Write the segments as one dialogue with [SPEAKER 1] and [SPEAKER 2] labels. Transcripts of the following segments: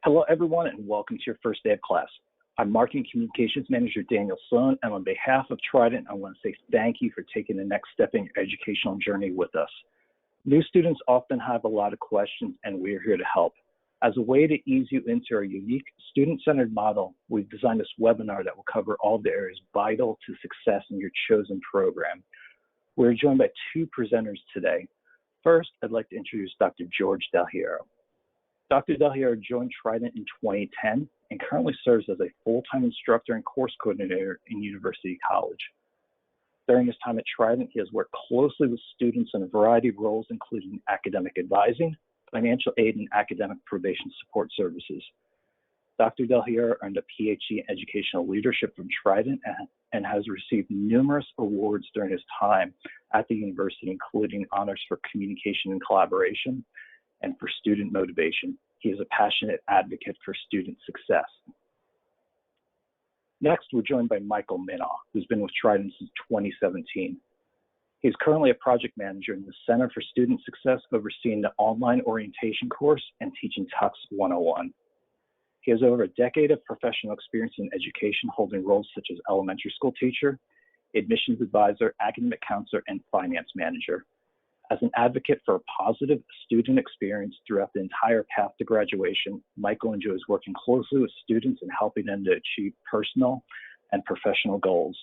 [SPEAKER 1] Hello, everyone, and welcome to your first day of class. I'm Marketing Communications Manager Daniel Sloan, and on behalf of Trident, I want to say thank you for taking the next step in your educational journey with us. New students often have a lot of questions, and we're here to help. As a way to ease you into our unique student-centered model, we've designed this webinar that will cover all the areas vital to success in your chosen program. We're joined by two presenters today. First, I'd like to introduce Dr. George Del Hierro. Dr. Del Hierro joined Trident in 2010 and currently serves as a full-time instructor and course coordinator in University College. During his time at Trident, he has worked closely with students in a variety of roles, including academic advising, financial aid, and academic probation support services. Dr. Del Hierro earned a PhD in educational leadership from Trident and has received numerous awards during his time at the university, including honors for communication and collaboration, and for student motivation. He is a passionate advocate for student success. Next, we're joined by Michael Minnaugh, who's been with Trident since 2017. He's currently a project manager in the Center for Student Success, overseeing the online orientation course and teaching Tux 101. He has over a decade of professional experience in education, holding roles such as elementary school teacher, admissions advisor, academic counselor, and finance manager. As an advocate for a positive student experience throughout the entire path to graduation, Michael enjoys working closely with students and helping them to achieve personal and professional goals.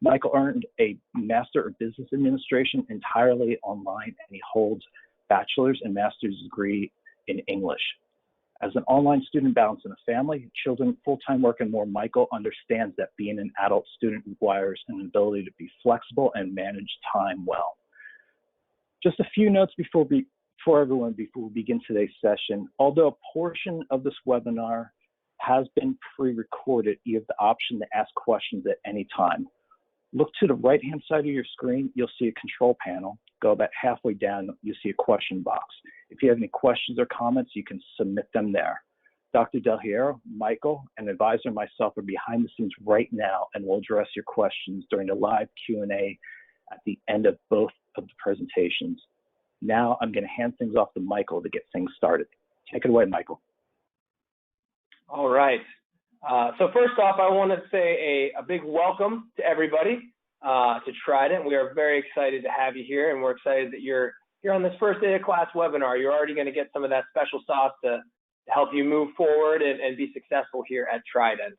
[SPEAKER 1] Michael earned a Master of Business Administration entirely online, and he holds bachelor's and master's degree in English. As an online student balancing a family, children, full-time work, and more, Michael understands that being an adult student requires an ability to be flexible and manage time well. Just a few notes before we begin today's session. Although a portion of this webinar has been pre-recorded, you have the option to ask questions at any time. Look to the right-hand side of your screen, you'll see a control panel. Go about halfway down, you'll see a question box. If you have any questions or comments, you can submit them there. Dr. Del Hierro, Michael, and advisor and myself are behind the scenes right now, and we'll address your questions during the live Q&A at the end of both of the presentations. Now I'm going to hand things off to Michael to get things started. Take it away, Michael.
[SPEAKER 2] All right. So first off, I want to say a big welcome to everybody to Trident. We are very excited to have you here, and we're excited that you're here on this first day of class webinar. You're already going to get some of that special sauce to help you move forward and be successful here at Trident.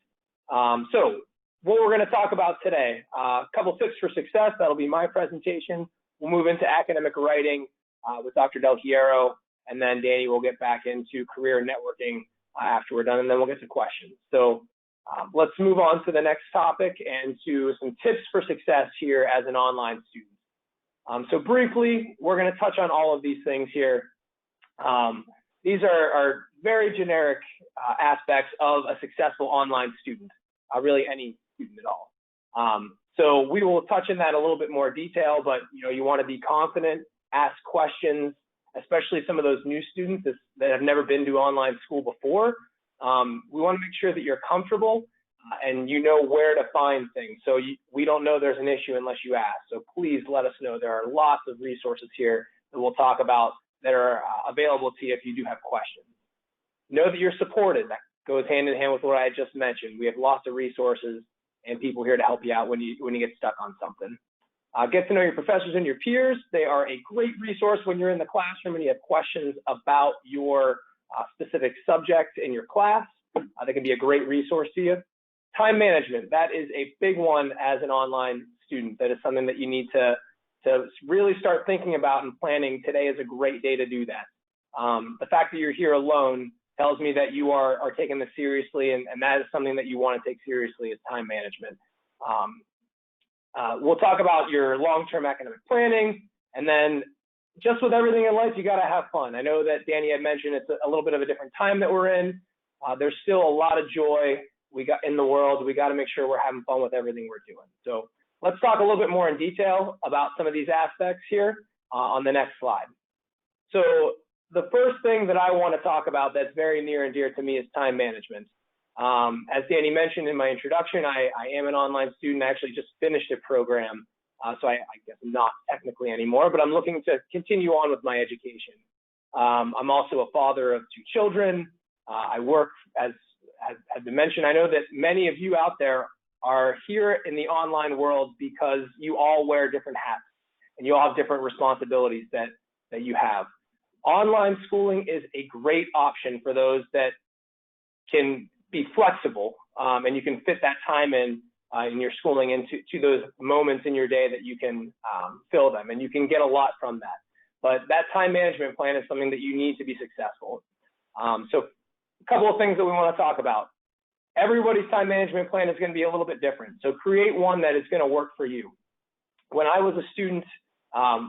[SPEAKER 2] So what we're going to talk about today, a couple tips for success. That'll be my presentation. We'll move into academic writing with Dr. Del Hierro, and then Danny will get back into career networking after we're done, and then we'll get to questions. So let's move on to the next topic and to some tips for success here as an online student. So briefly, we're going to touch on all of these things here. These are very generic aspects of a successful online student, really any student at all. So we will touch in that a little bit more detail, but you want to be confident, ask questions, especially some of those new students that have never been to online school before. We want to make sure that you're comfortable and you know where to find things. So we don't know there's an issue unless you ask. So please let us know. There are lots of resources here that we'll talk about that are available to you if you do have questions. Know that you're supported. That goes hand in hand with what I just mentioned. We have lots of resources and people here to help you out when you get stuck on something. Get to know your professors and your peers. They are a great resource when you're in the classroom and you have questions about your specific subject in your class. They can be a great resource to you. Time management, that is a big one as an online student. That is something that you need to really start thinking about and planning. Today is a great day to do that. The fact that you're here alone tells me that you are taking this seriously, and that is something that you want to take seriously, is time management. We'll talk about your long-term academic planning, and then just with everything in life, you got to have fun. I know that Danny had mentioned it's a little bit of a different time that we're in. There's still a lot of joy in the world. We got to make sure we're having fun with everything we're doing. So let's talk a little bit more in detail about some of these aspects here on the next slide. So the first thing that I want to talk about that's very near and dear to me is time management. As Danny mentioned in my introduction, I am an online student. I actually just finished a program, so I guess not technically anymore, but I'm looking to continue on with my education. I'm also a father of 2 children. I work, as has been mentioned, I know that many of you out there are here in the online world because you all wear different hats and you all have different responsibilities that you have. Online schooling is a great option for those that can be flexible, and you can fit that time in your schooling into those moments in your day that you can fill them, and you can get a lot from that. But that time management plan is something that you need to be successful. So a couple of things that we want to talk about. Everybody's time management plan is going to be a little bit different. So create one that is going to work for you. When I was a student,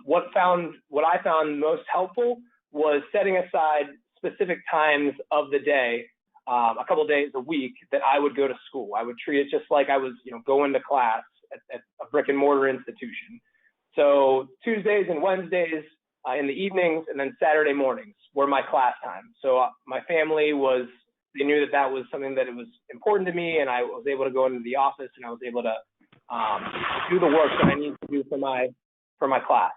[SPEAKER 2] what I found most helpful was setting aside specific times of the day, a couple of days a week, that I would go to school. I would treat it just like I was, going to class at a brick and mortar institution. So Tuesdays and Wednesdays in the evenings, and then Saturday mornings were my class time. So my family they knew that was something that it was important to me, and I was able to go into the office and I was able to do the work that I need to do for my class.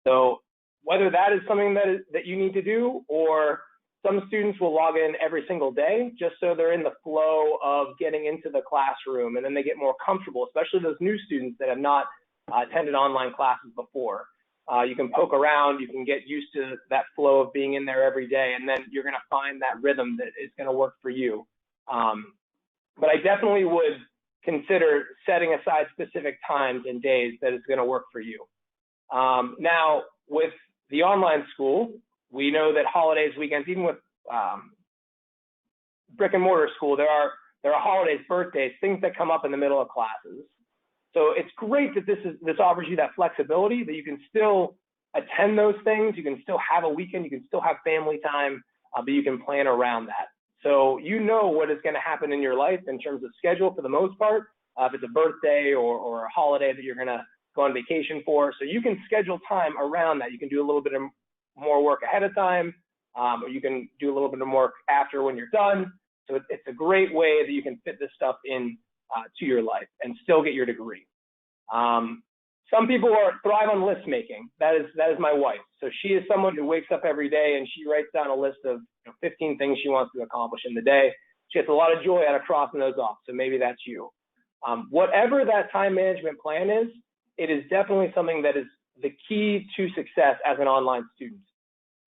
[SPEAKER 2] So whether that is something that you need to do, or some students will log in every single day just so they're in the flow of getting into the classroom, and then they get more comfortable, especially those new students that have not attended online classes before. You can poke around, you can get used to that flow of being in there every day, and then you're going to find that rhythm that is going to work for you. But I definitely would consider setting aside specific times and days that is going to work for you. Now, with the online school, we know that holidays, weekends, even with brick and mortar school, there are holidays, birthdays, things that come up in the middle of classes. So it's great that this offers you that flexibility, that you can still attend those things, you can still have a weekend, you can still have family time, but you can plan around that. So you know what is going to happen in your life in terms of schedule for the most part, if it's a birthday or a holiday that you're going to go on vacation for. So you can schedule time around that. You can do a little bit of more work ahead of time, or you can do a little bit of work after when you're done. So it's a great way that you can fit this stuff in to your life and still get your degree. Some people thrive on list making. That is my wife. So she is someone who wakes up every day and she writes down a list of 15 things she wants to accomplish in the day. She gets a lot of joy out of crossing those off. So maybe that's you. Whatever that time management plan is, it is definitely something that is the key to success as an online student.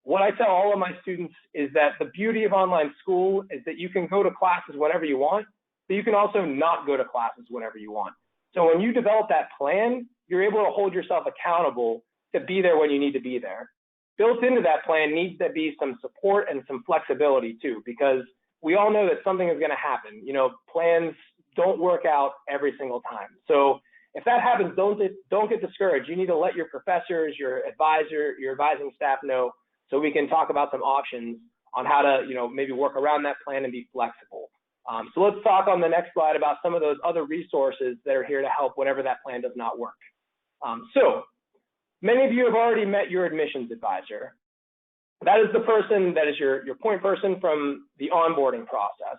[SPEAKER 2] What I tell all of my students is that the beauty of online school is that you can go to classes whenever you want, but you can also not go to classes whenever you want. So when you develop that plan, you're able to hold yourself accountable to be there when you need to be there. Built into that plan needs to be some support and some flexibility too, because we all know that something is going to happen. Plans don't work out every single time. So if that happens, don't get discouraged. You need to let your professors, your advisor, your advising staff know, so we can talk about some options on how to, maybe work around that plan and be flexible. So let's talk on the next slide about some of those other resources that are here to help whenever that plan does not work. So many of you have already met your admissions advisor. That is the person that is your point person from the onboarding process.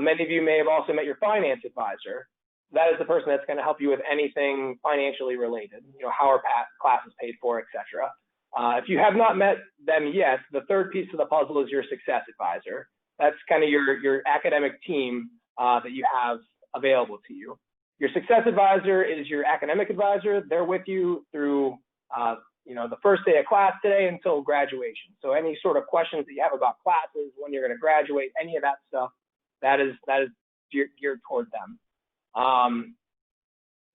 [SPEAKER 2] Many of you may have also met your finance advisor. That is the person that's going to help you with anything financially related, how are classes paid for, etc. If you have not met them yet, the third piece of the puzzle is your success advisor. That's kind of your academic team that you have available to you. Your success advisor is your academic advisor. They're with you through the first day of class today until graduation. So any sort of questions that you have about classes, when you're going to graduate, any of that stuff, that is geared toward them.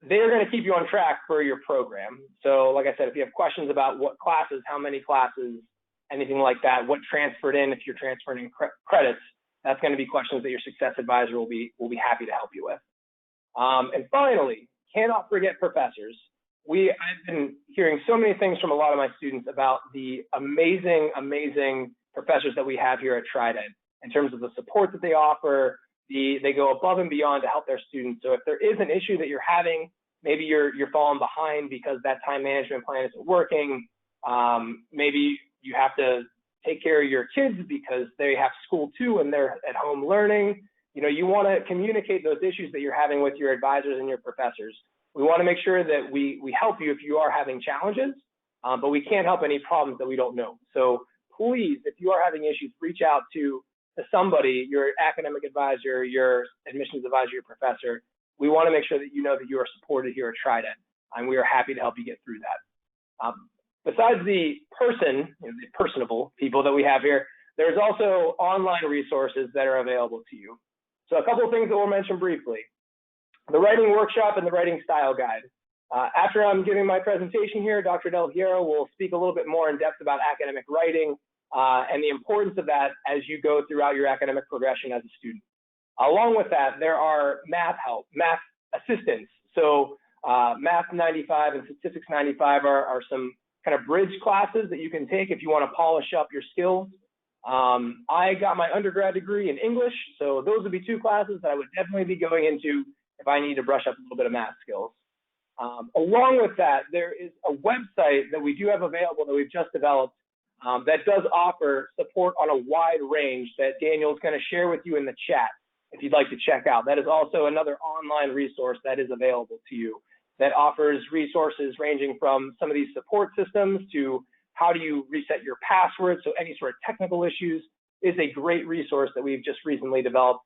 [SPEAKER 2] They're going to keep you on track for your program. So like I said, if you have questions about what classes, how many classes, anything like that, what transferred in, if you're transferring in credits, that's going to be questions that your success advisor will be happy to help you with. And finally, cannot forget professors. I've been hearing so many things from a lot of my students about the amazing, amazing professors that we have here at Trident in terms of the support that they offer. They go above and beyond to help their students. So if there is an issue that you're having, maybe you're falling behind because that time management plan isn't working. Maybe you have to take care of your kids because they have school too and they're at home learning. You want to communicate those issues that you're having with your advisors and your professors. We want to make sure that we help you if you are having challenges, but we can't help any problems that we don't know. So please, if you are having issues, reach out to to somebody, your academic advisor, your admissions advisor, your professor, we want to make sure that you know that you are supported here at Trident, and we are happy to help you get through that. Besides the the personable people that we have here, there's also online resources that are available to you. So a couple of things that we'll mention briefly. The writing workshop and the writing style guide. After I'm giving my presentation here, Dr. Del Hierro will speak a little bit more in depth about academic writing and the importance of that as you go throughout your academic progression as a student. Along with that, there are math assistance. So Math 95 and Statistics 95 are some kind of bridge classes that you can take if you want to polish up your skills. I got my undergrad degree in English, so those would be two classes that I would definitely be going into if I need to brush up a little bit of math skills. Along with that, there is a website that we do have available that we've just developed that does offer support on a wide range that Daniel's going to share with you in the chat if you'd like to check out. That is also another online resource that is available to you that offers resources ranging from some of these support systems to how do you reset your password. So any sort of technical issues is a great resource that we've just recently developed.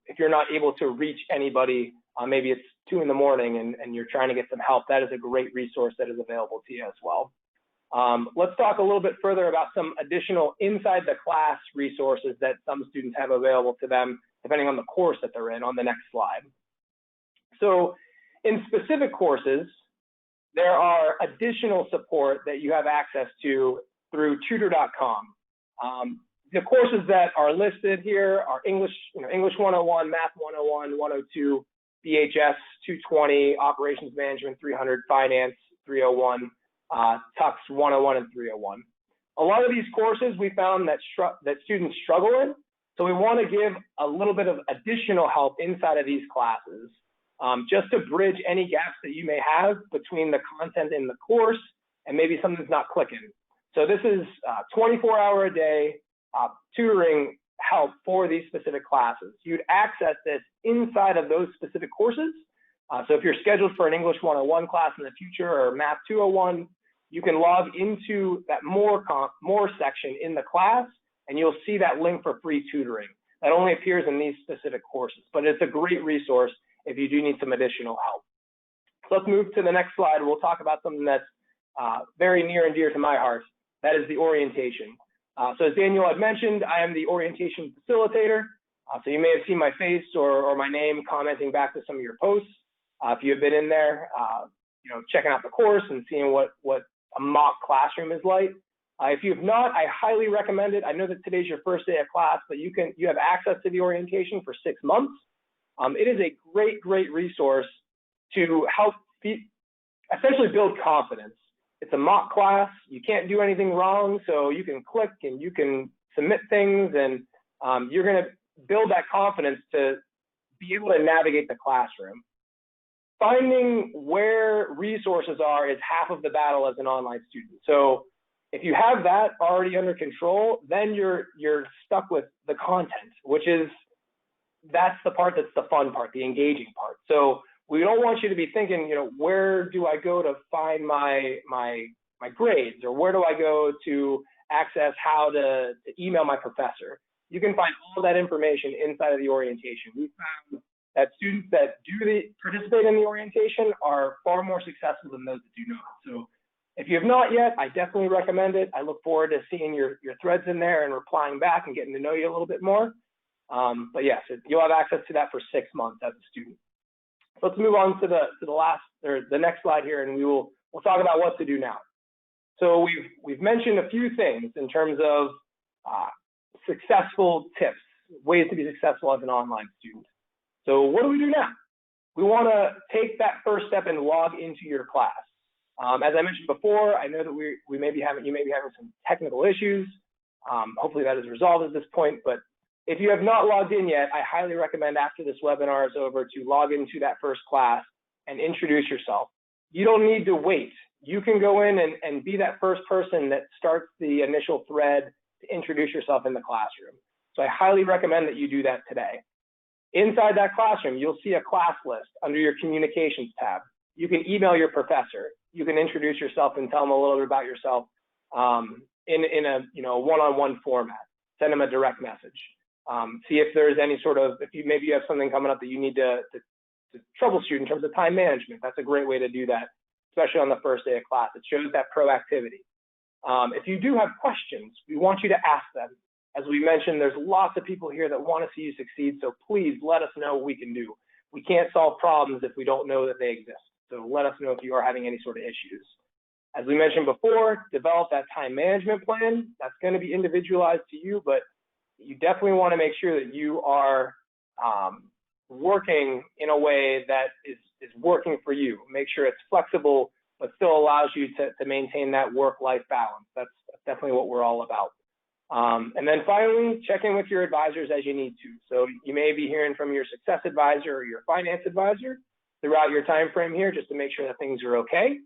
[SPEAKER 2] If you're not able to reach anybody, maybe it's 2 in the morning and you're trying to get some help, that is a great resource that is available to you as well. Let's talk a little bit further about some additional inside the class resources that some students have available to them, depending on the course that they're in on the next slide. So in specific courses, there are additional support that you have access to through tutor.com. The courses that are listed here are English 101, Math 101, 102, BHS 220, Operations Management 300, Finance 301, Tux 101 and 301. A lot of these courses we found that students struggle in, so we want to give a little bit of additional help inside of these classes, just to bridge any gaps that you may have between the content in the course and maybe something's not clicking. So this is 24-hour a day tutoring help for these specific classes. You'd access this inside of those specific courses. So if you're scheduled for an English 101 class in the future or Math 201, you can log into that more section in the class, and you'll see that link for free tutoring. That only appears in these specific courses, but it's a great resource if you do need some additional help. So let's move to the next slide. We'll talk about something that's very near and dear to my heart. That is the orientation. So as Daniel had mentioned, I am the orientation facilitator. So you may have seen my face or my name commenting back to some of your posts. If you have been in there, checking out the course and seeing what a mock classroom is like. If you have not, I highly recommend it. I know that today's your first day of class, but you have access to the orientation for 6 months. It is a great resource to help essentially build confidence. It's a mock class. You can't do anything wrong, so you can click and you can submit things, and you're going to build that confidence to be able to navigate the classroom. Finding where resources are is half of the battle as an online student. So if you have that already under control, then you're stuck with the content, that's the part that's the fun part, the engaging part. So we don't want you to be thinking, where do I go to find my grades, or where do I go to access how to email my professor? You can find all that information inside of the orientation. We found that students that do participate in the orientation are far more successful than those that do not. So if you have not yet, I definitely recommend it. I look forward to seeing your threads in there and replying back and getting to know you a little bit more. But yes, you'll have access to that for 6 months as a student. So let's move on to the next slide here, and we'll talk about what to do now. So we've mentioned a few things in terms of successful tips, ways to be successful as an online student. So what do we do now? We want to take that first step and log into your class. As I mentioned before, I know that you may be having some technical issues. Hopefully that is resolved at this point, but if you have not logged in yet, I highly recommend after this webinar is over to log into that first class and introduce yourself. You don't need to wait. You can go in and be that first person that starts the initial thread to introduce yourself in the classroom. So I highly recommend that you do that today. Inside that classroom, you'll see a class list under your communications tab. You can email your professor. You can introduce yourself and tell them a little bit about yourself in a one-on-one format. send them a direct message. See if there's any sort of, maybe you have something coming up that you need to troubleshoot in terms of time management. That's a great way to do that, especially on the first day of class. It shows that proactivity. If you do have questions, we want you to ask them. As we mentioned, there's lots of people here that want to see you succeed, so please let us know what we can do. We can't solve problems if we don't know that they exist. So let us know if you are having any sort of issues. As we mentioned before, develop that time management plan. That's going to be individualized to you, but you definitely want to make sure that you are working in a way that is working for you. Make sure it's flexible, but still allows you to maintain that work-life balance. That's definitely what we're all about. And then finally, check in with your advisors as you need to. So you may be hearing from your success advisor or your finance advisor throughout your time frame here, just to make sure that things are okay.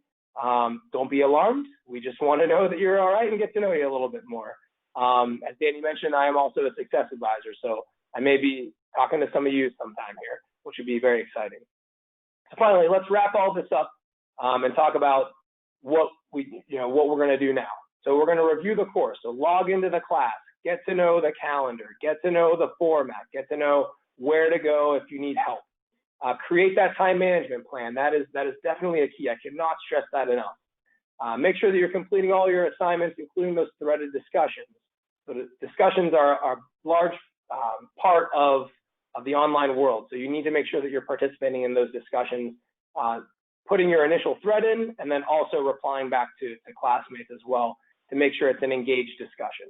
[SPEAKER 2] Don't be alarmed. We just want to know that you're all right and get to know you a little bit more. As Danny mentioned, I am also a success advisor, so I may be talking to some of you sometime here, which would be very exciting. So finally, let's wrap all this up and talk about what we're going to do now. So we're going to review the course. So log into the class, get to know the calendar, get to know the format, get to know where to go if you need help. Create that time management plan. That is definitely a key. I cannot stress that enough. Make sure that you're completing all your assignments, including those threaded discussions. So the discussions are a large part of the online world. So you need to make sure that you're participating in those discussions, putting your initial thread in, and then also replying back to classmates as well to make sure it's an engaged discussion.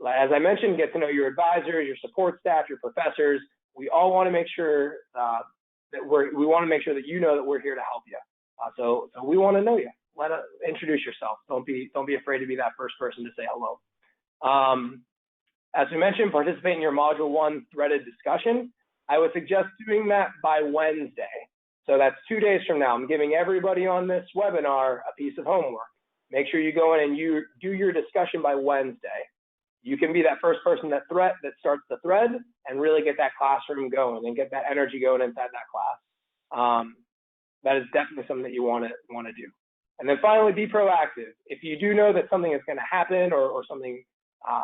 [SPEAKER 2] As I mentioned, get to know your advisors, your support staff, your professors. We all want to make sure we want to make sure that you know that we're here to help you. So we want to know you. Introduce yourself. Don't be afraid to be that first person to say hello. As we mentioned, participate in your Module 1 threaded discussion. I would suggest doing that by Wednesday. So that's 2 days from now. I'm giving everybody on this webinar a piece of homework. Make sure you go in and you do your discussion by Wednesday. You can be that first person that starts the thread and really get that classroom going and get that energy going inside that class. That is definitely something that you want to do. And then finally, be proactive. If you do know that something is going to happen or something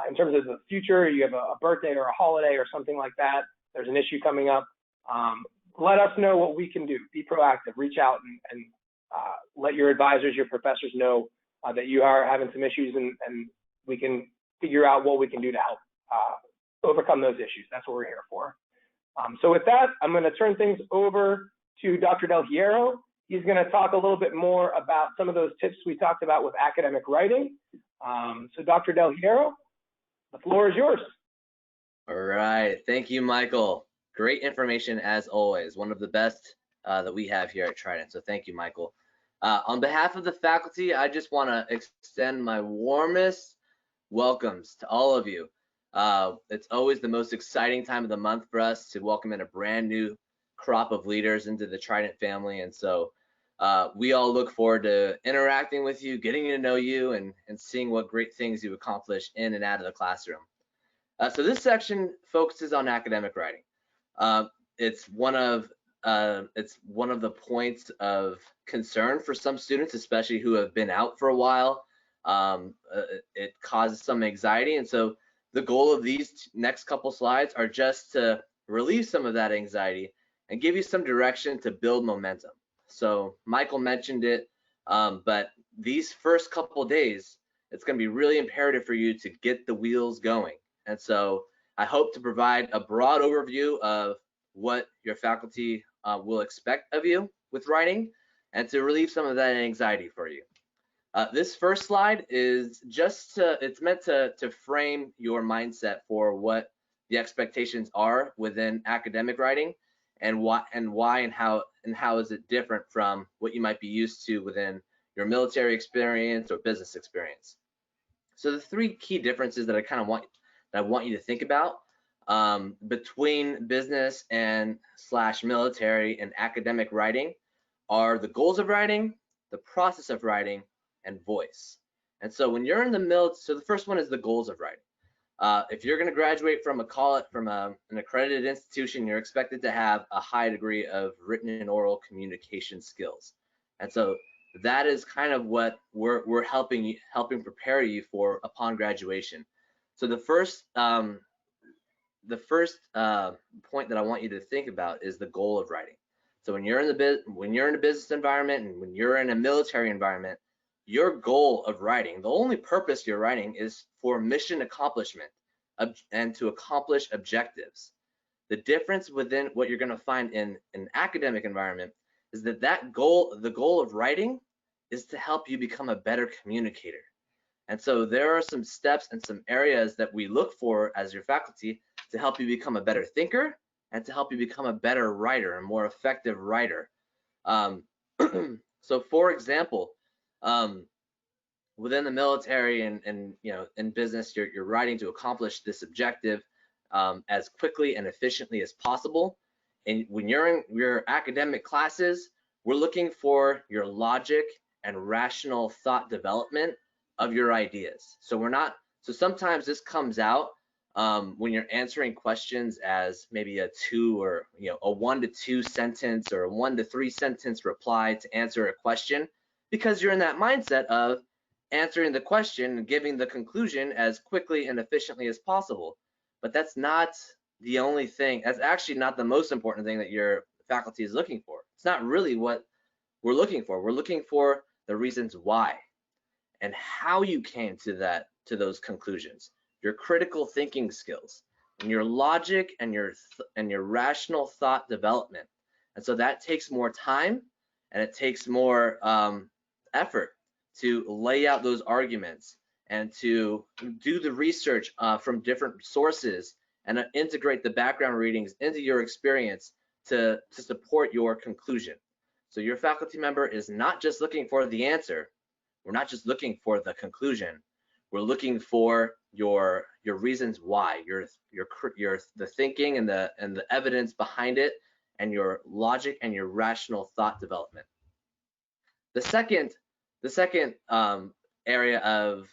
[SPEAKER 2] in terms of the future, you have a birthday or a holiday or something like that, there's an issue coming up, let us know what we can do. Be proactive. Reach out and let your advisors, your professors know that you are having some issues, and we can figure out what we can do to help overcome those issues. That's what we're here for. So with that, I'm going to turn things over to Dr. Del Hierro. He's going to talk a little bit more about some of those tips we talked about with academic writing. So Dr. Del Hierro, the floor is yours.
[SPEAKER 3] All right. Thank you, Michael. Great information as always. One of the best that we have here at Trident. So thank you, Michael. On behalf of the faculty, I just want to extend my warmest welcomes to all of you. It's always the most exciting time of the month for us to welcome in a brand new crop of leaders into the Trident family. And so we all look forward to interacting with you, getting to know you, and seeing what great things you accomplish in and out of the classroom. So this section focuses on academic writing. It's one of the points of concern for some students, especially who have been out for a while. It causes some anxiety, and so the goal of these next couple slides are just to relieve some of that anxiety and give you some direction to build momentum. So Michael mentioned it, but these first couple days, it's going to be really imperative for you to get the wheels going. And so I hope to provide a broad overview of what your faculty will expect of you with writing, and to relieve some of that anxiety for you. This first slide is it's meant to frame your mindset for what the expectations are within academic writing, and why and how is it different from what you might be used to within your military experience or business experience. So the three key differences that I want you to think about between business and / military and academic writing are the goals of writing, the process of writing, and voice. And so when you're in the military, so the first one is the goals of writing. If you're going to graduate from an accredited institution, you're expected to have a high degree of written and oral communication skills. And so that is kind of what we're helping prepare you for upon graduation. So the first point that I want you to think about is the goal of writing. So when you're in a business environment and when you're in a military environment, your goal of writing, the only purpose you're writing is for mission accomplishment and to accomplish objectives. The difference within what you're going to find in an academic environment is that the goal of writing is to help you become a better communicator. And so there are some steps and some areas that we look for as your faculty to help you become a better thinker and to help you become a better writer, a more effective writer. So for example, within the military and in business, you're writing to accomplish this objective as quickly and efficiently as possible. And when you're in your academic classes, we're looking for your logic and rational thought development of your ideas. So sometimes this comes out when you're answering questions as maybe a 1 to 2 sentence or a 1 to 3 sentence reply to answer a question, because you're in that mindset of answering the question and giving the conclusion as quickly and efficiently as possible. But that's not the only thing. That's actually not the most important thing that your faculty is looking for. It's not really what we're looking for. We're looking for the reasons why and how you came to those conclusions, your critical thinking skills, and your logic and your rational thought development. And so that takes more time and it takes more effort to lay out those arguments and to do the research from different sources and integrate the background readings into your experience to support your conclusion. So your faculty member is not just looking for the answer. We're not just looking for the conclusion. We're looking for your reasons why, the thinking and the evidence behind it, and your logic and your rational thought development. The second area of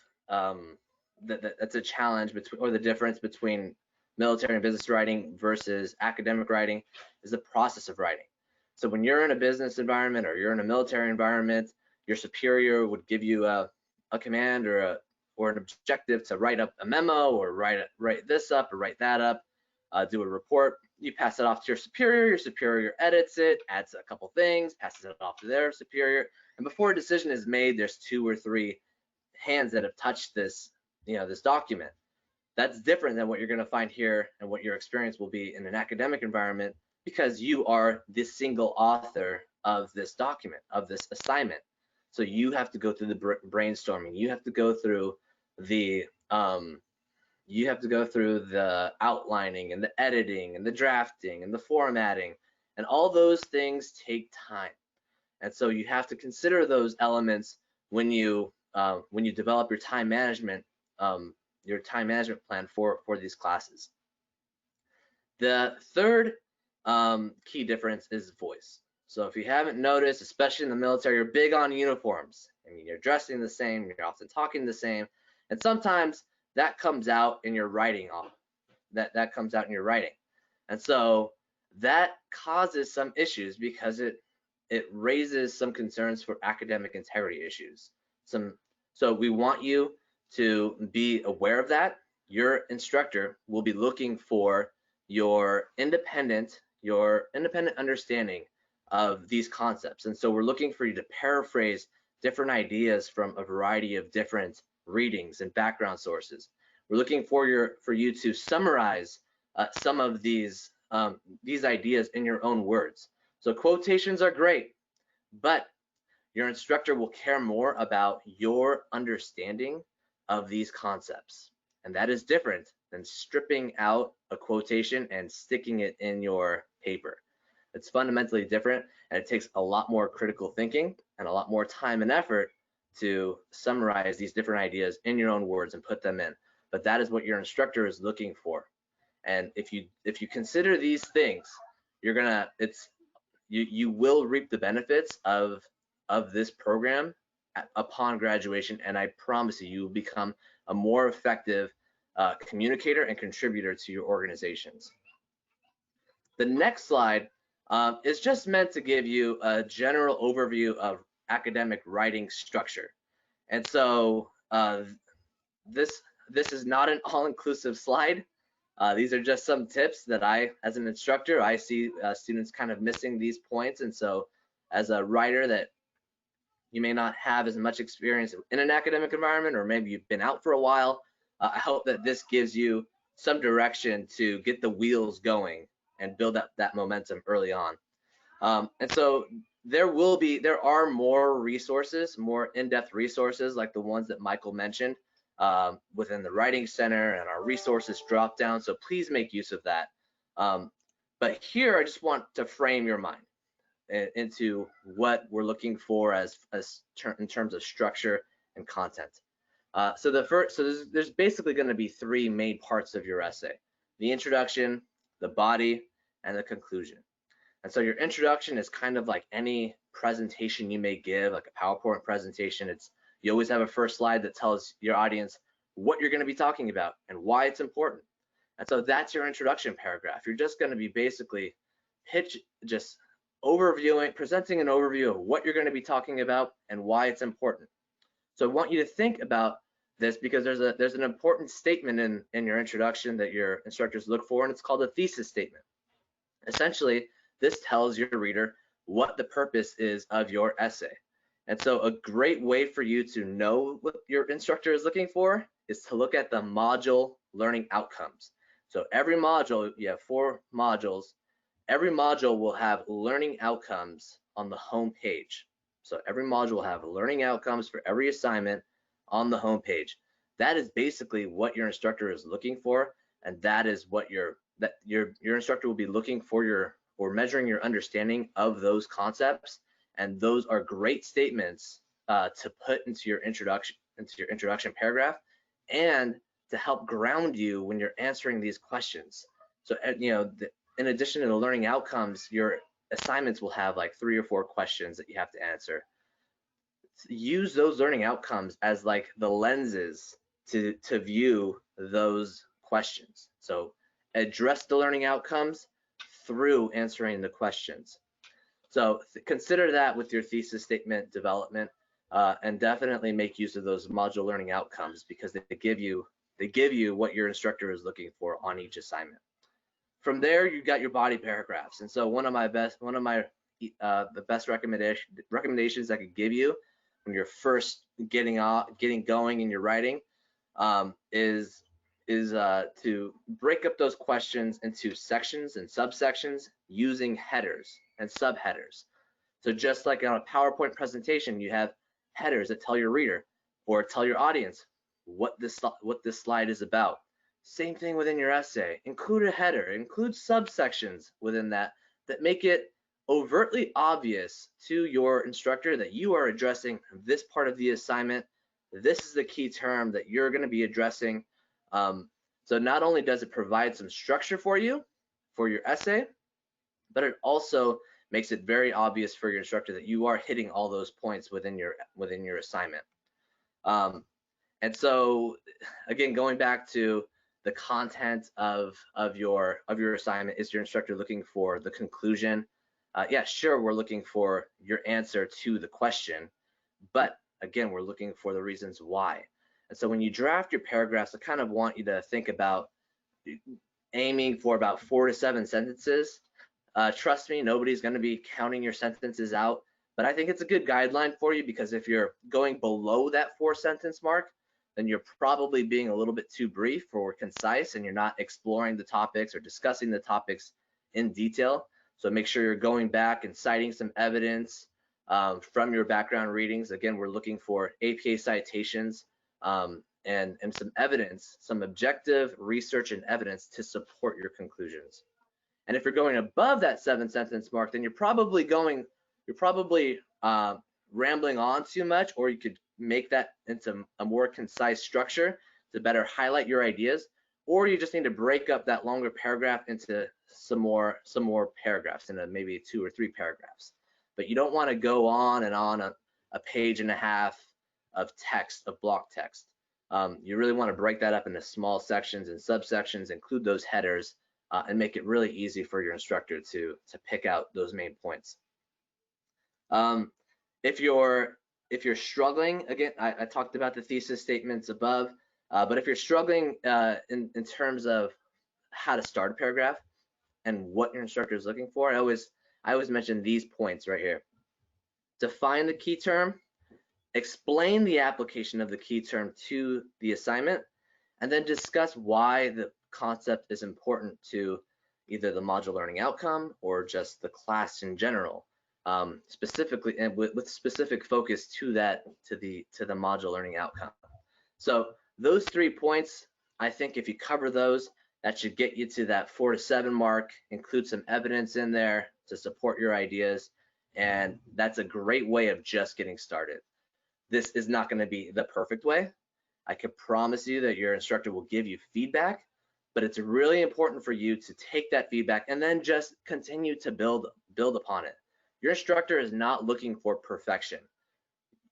[SPEAKER 3] that's a challenge or the difference between military and business writing versus academic writing is the process of writing. So when you're in a business environment or you're in a military environment, your superior would give you a command or an objective to write up a memo or write this up or write that up, do a report. You pass it off to your superior edits it, adds a couple things, passes it off to their superior, and before a decision is made, there's 2 or 3 hands that have touched this document. That's different than what you're going to find here and what your experience will be in an academic environment, because you are the single author of this document, of this assignment. So you have to go through the brainstorming. You have to go through the outlining and the editing and the drafting and the formatting, and all those things take time. And so you have to consider those elements when you develop your time management plan for these classes. The third key difference is voice. So if you haven't noticed, especially in the military, you're big on uniforms. I mean, you're dressing the same, you're often talking the same, and sometimes that comes out in your writing. That comes out in your writing, and so that causes some issues because it raises some concerns for academic integrity issues. So we want you to be aware of that. Your instructor will be looking for your independent understanding of these concepts. And so we're looking for you to paraphrase different ideas from a variety of different readings and background sources. We're looking for you to summarize some of these ideas in your own words. So quotations are great, but your instructor will care more about your understanding of these concepts. And that is different than stripping out a quotation and sticking it in your paper. It's fundamentally different, and it takes a lot more critical thinking and a lot more time and effort to summarize these different ideas in your own words and put them in. But that is what your instructor is looking for. And if you consider these things, you will reap the benefits of this program upon graduation, and I promise you will become a more effective communicator and contributor to your organizations. The next slide is just meant to give you a general overview of academic writing structure. And so this is not an all-inclusive slide. These are just some tips that I, as an instructor, I see students kind of missing these points. And so as a writer that you may not have as much experience in an academic environment, or maybe you've been out for a while, I hope that this gives you some direction to get the wheels going and build up that momentum early on. And so there are more resources, more in-depth resources like the ones that Michael mentioned within the Writing Center and our resources drop down. So please make use of that. But here I just want to frame your mind into what we're looking for in terms of structure and content. So there's basically going to be three main parts of your essay: the introduction, the body, and the conclusion. And so your introduction is kind of like any presentation you may give, like a PowerPoint presentation. You always have a first slide that tells your audience what you're going to be talking about and why it's important. And so that's your introduction paragraph. You're just going to be basically presenting an overview of what you're going to be talking about and why it's important. So I want you to think about this, because there's an important statement in your introduction that your instructors look for, and it's called a thesis statement. Essentially, this tells your reader what the purpose is of your essay. And so a great way for you to know what your instructor is looking for is to look at the module learning outcomes. So every module, you have 4 modules. Every module will have learning outcomes on the home page. So every module will have learning outcomes for every assignment on the home page. That is basically what your instructor is looking for, and that is what your instructor will be looking for or measuring your understanding of those concepts. And those are great statements to put into your introduction paragraph, and to help ground you when you're answering these questions. So in addition to the learning outcomes, your assignments will have like 3 or 4 questions that you have to answer. Use those learning outcomes as like the lenses to view those questions. So address the learning outcomes through answering the questions. So consider that with your thesis statement development, and definitely make use of those module learning outcomes, because they give you what your instructor is looking for on each assignment. From there, you got your body paragraphs. And so the best recommendations I could give you when you're first getting going in your writing is to break up those questions into sections and subsections using headers and subheaders. So just like on a PowerPoint presentation, you have headers that tell your reader or tell your audience what this slide is about. Same thing within your essay. Include a header, include subsections within that make it overtly obvious to your instructor that you are addressing this part of the assignment. This is the key term that you're going to be addressing. So not only does it provide some structure for you for your essay, but it also makes it very obvious for your instructor that you are hitting all those points within your assignment. And so again, going back to the content of your assignment, is your instructor looking for the conclusion? Yeah, sure, we're looking for your answer to the question, but again, we're looking for the reasons why. And so when you draft your paragraphs, I kind of want you to think about aiming for about 4 to 7 sentences. Trust me, nobody's going to be counting your sentences out, but I think it's a good guideline for you, because if you're going below that 4-sentence mark, then you're probably being a little bit too brief or concise, and you're not exploring the topics or discussing the topics in detail. So make sure you're going back and citing some evidence from your background readings. Again, we're looking for APA citations and some evidence, some objective research and evidence to support your conclusions. And if you're going above that 7-sentence mark, then you're probably rambling on too much, or you could make that into a more concise structure to better highlight your ideas, or you just need to break up that longer paragraph into some more paragraphs, into maybe 2 or 3 paragraphs. But you don't want to go on and on a page and a half of text, of block text. You really want to break that up into small sections and subsections, include those headers, and make it really easy for your instructor to pick out those main points. If you're struggling, again, I talked about the thesis statements above. But if you're struggling in terms of how to start a paragraph and what your instructor is looking for, I always mention these points right here. Define the key term, explain the application of the key term to the assignment, and then discuss why the concept is important to either the module learning outcome or just the class in general, specifically and with specific focus to the module learning outcome. So those 3 points, I think if you cover those, that should get you to that 4 to 7 mark. Include some evidence in there to support your ideas, and that's a great way of just getting started. This is not going to be the perfect way. I can promise you that your instructor will give you feedback, but it's really important for you to take that feedback and then just continue to build upon it. Your instructor is not looking for perfection.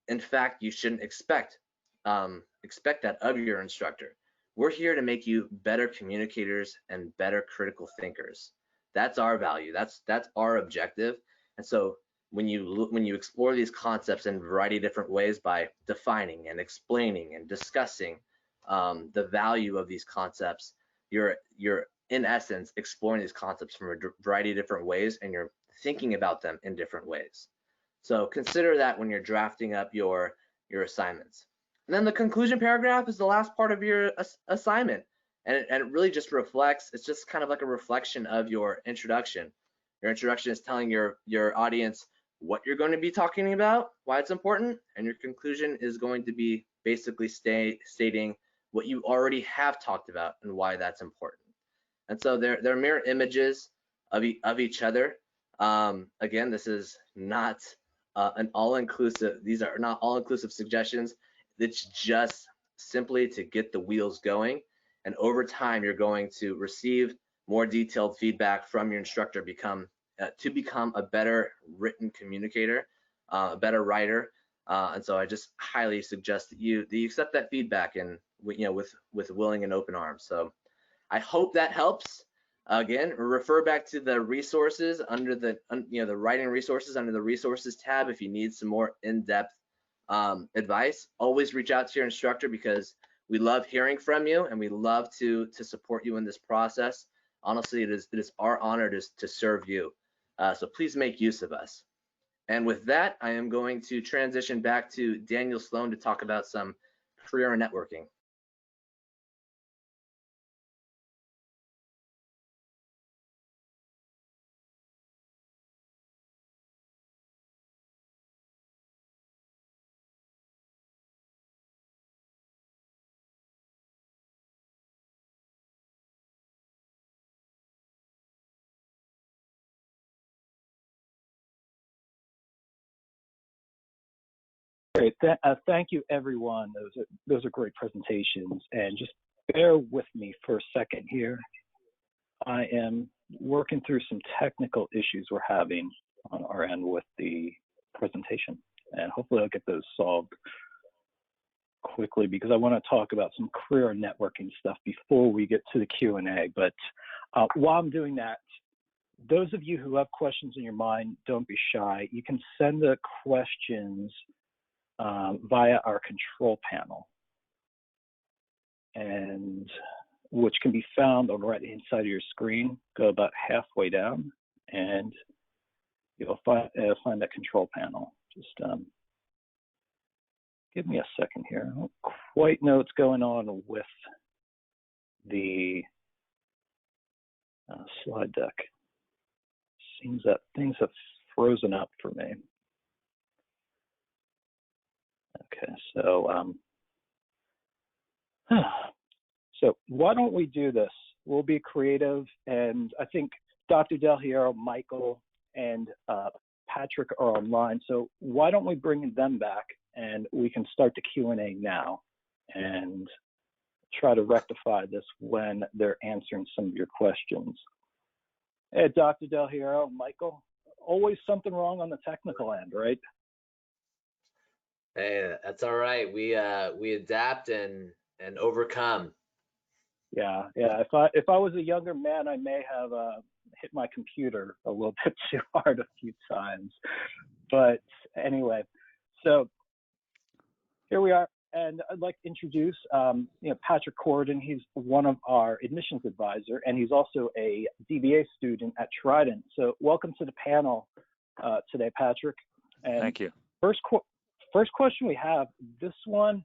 [SPEAKER 3] In fact, you shouldn't expect that of your instructor. We're here to make you better communicators and better critical thinkers. That's our value. That's our objective. And so when you explore these concepts in a variety of different ways by defining and explaining and discussing the value of these concepts, you're in essence exploring these concepts from a variety of different ways, and you're thinking about them in different ways. So consider that when you're drafting up your assignments. And then the conclusion paragraph is the last part of your assignment, and it really just reflects, it's just kind of like a reflection of your introduction. Your introduction is telling your audience what you're going to be talking about, why it's important, and your conclusion is going to be basically stating what you already have talked about and why that's important. And so they're mirror images of each other. Again, this is not an all-inclusive, these are not all-inclusive suggestions. It's just simply to get the wheels going, and over time you're going to receive more detailed feedback from your instructor to become a better written communicator, a better writer. And so I just highly suggest that you accept that feedback, and with willing and open arms. So I hope that helps. Again, refer back to the resources under the writing resources under the resources tab if you need some more in-depth advice. Always reach out to your instructor, because we love hearing from you and we love to support you in this process. Honestly, it is our honor to serve you. So please make use of us. And with that, I am going to transition back to Daniel Sloan to talk about some career and networking.
[SPEAKER 1] Great. Thank you, everyone. Those are great presentations. And just bear with me for a second here. I am working through some technical issues we're having on our end with the presentation, and hopefully I'll get those solved quickly, because I want to talk about some career networking stuff before we get to the Q&A. But while I'm doing that, those of you who have questions in your mind, don't be shy. You can send the questions via our control panel, and which can be found on the right-hand side of your screen. Go about halfway down, and you'll find that control panel. Just give me a second here. I don't quite know what's going on with the slide deck. Seems that things have frozen up for me. Okay, so so why don't we do this? We'll be creative, and I think Dr. Del Hierro, Michael, and Patrick are online. So why don't we bring them back, and we can start the Q&A now and try to rectify this when they're answering some of your questions. Hey, Dr. Del Hierro, Michael, always something wrong on the technical end, right?
[SPEAKER 3] Hey, that's all right. We adapt and overcome.
[SPEAKER 1] Yeah. If I was a younger man, I may have hit my computer a little bit too hard a few times. But anyway, so here we are. And I'd like to introduce, Patrick Corden. He's one of our admissions advisor, and he's also a DBA student at Trident. So welcome to the panel today, Patrick. And
[SPEAKER 4] thank you.
[SPEAKER 1] First question we have, this one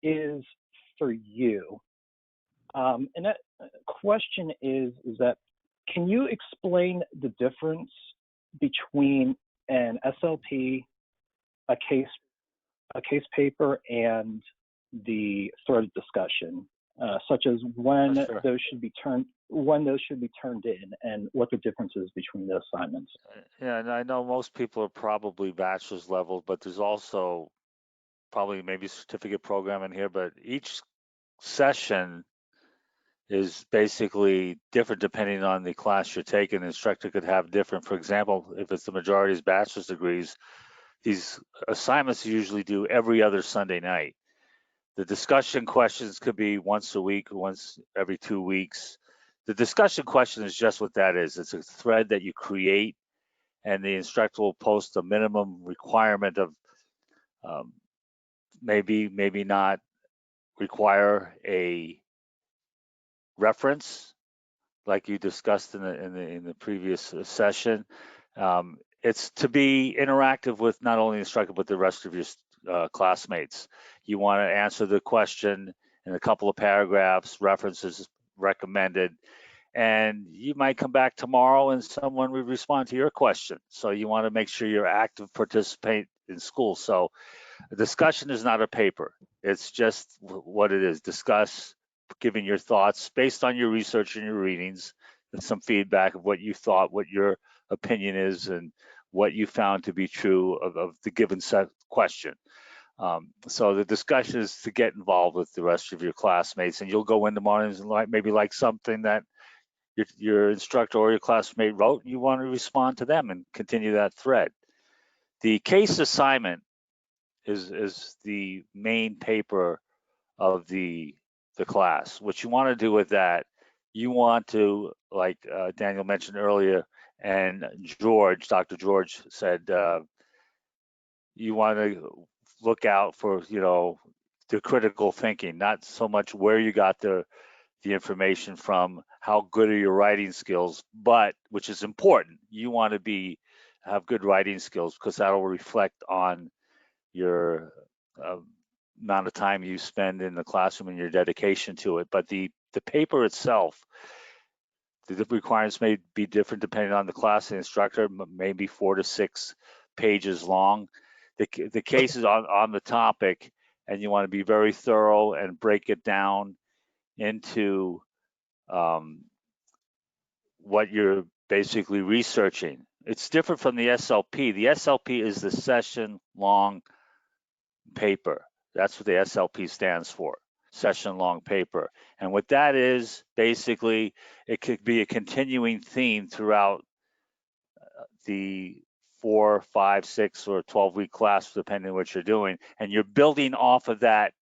[SPEAKER 1] is for you. And that question is that, can you explain the difference between an SLP, a case paper, and the threaded discussion, such as when
[SPEAKER 4] Sure.
[SPEAKER 1] those should be turned in, and what the difference is between the assignments?
[SPEAKER 4] Yeah, and I know most people are probably bachelor's level, but there's also probably maybe a certificate program in here, but each session is basically different depending on the class you're taking. The instructor could have different, for example, if it's the majority is bachelor's degrees, these assignments usually do every other Sunday night. The discussion questions could be once a week, once every 2 weeks. The discussion question is just what that is. It's a thread that you create, and the instructor will post a minimum requirement of maybe not require a reference like you discussed in the previous session. It's to be interactive with not only the instructor but the rest of your classmates. You want to answer the question in a couple of paragraphs, references recommended, and you might come back tomorrow and someone will respond to your question. So you want to make sure you're active participant in school. So a discussion is not a paper. It's just what it is. Discuss, giving your thoughts based on your research and your readings, and some feedback of what you thought, what your opinion is, and what you found to be true of the given set question. So the discussion is to get involved with the rest of your classmates, and you'll go in the mornings and maybe like something that your instructor or your classmate wrote, and you want to respond to them and continue that thread. The case assignment is the main paper of the class. What you want to do with that, you want to, like Daniel mentioned earlier, and Dr. George said, you want to look out for, the critical thinking, not so much where you got the information from, how good are your writing skills, but, which is important, you want to have good writing skills, because that'll reflect on your amount of time you spend in the classroom and your dedication to it. But the paper itself, the requirements may be different depending on the class and instructor, maybe 4 to 6 pages long. The case is on the topic, and you want to be very thorough and break it down into what you're basically researching. It's different from the SLP. The SLP is the session long paper. That's what the SLP stands for, session long paper. And what that is, basically, it could be a continuing theme throughout the 4, 5, 6, or 12-week class, depending on what you're doing. And you're building off of that